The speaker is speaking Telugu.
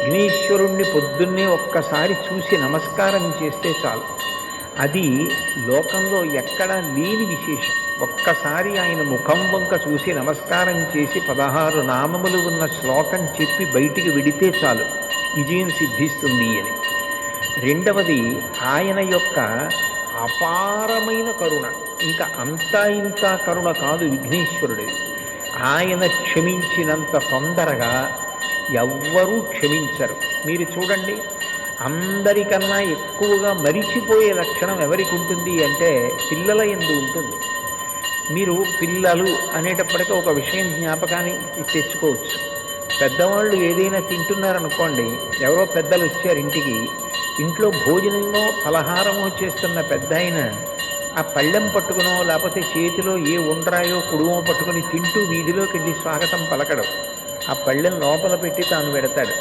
విఘ్నేశ్వరుణ్ణి పొద్దున్నే ఒక్కసారి చూసి నమస్కారం చేస్తే చాలు. అది లోకంలో ఎక్కడా లేని విశేషం. ఒక్కసారి ఆయన ముఖం వంక చూసి నమస్కారం చేసి 16 నామములు ఉన్న శ్లోకం చెప్పి బయటికి విడితే చాలు, విజయం సిద్ధిస్తుంది అని. రెండవది ఆయన యొక్క అపారమైన కరుణ. ఇంకా అంతా ఇంత కరుణ కాదు విఘ్నేశ్వరుడిది. ఆయన క్షమించినంత తొందరగా ఎవ్వరూ క్షమించరు. మీరు చూడండి, అందరికన్నా ఎక్కువగా మరిచిపోయే లక్షణం ఎవరికి ఉంటుంది అంటే పిల్లల యందు ఉంటుంది. మీరు పిల్లలు అనేటప్పటికీ ఒక విషయం జ్ఞాపకానికి తెచ్చుకోవచ్చు. పెద్దవాళ్ళు ఏదైనా తింటున్నారనుకోండి, ఎవరో పెద్దలు వచ్చారు ఇంటికి, ఇంట్లో భోజనమో ఫలహారమో చేస్తున్న పెద్ద ఆయన ఆ పళ్ళెం పట్టుకునో లేకపోతే చేతిలో ఏ ఉండ్రాయో కుడుమో పట్టుకుని తింటూ వీధిలోకి వెళ్ళి స్వాగతం పలకడం. ఆ పళ్ళెం లోపల పెట్టి తాను పెడతాడు.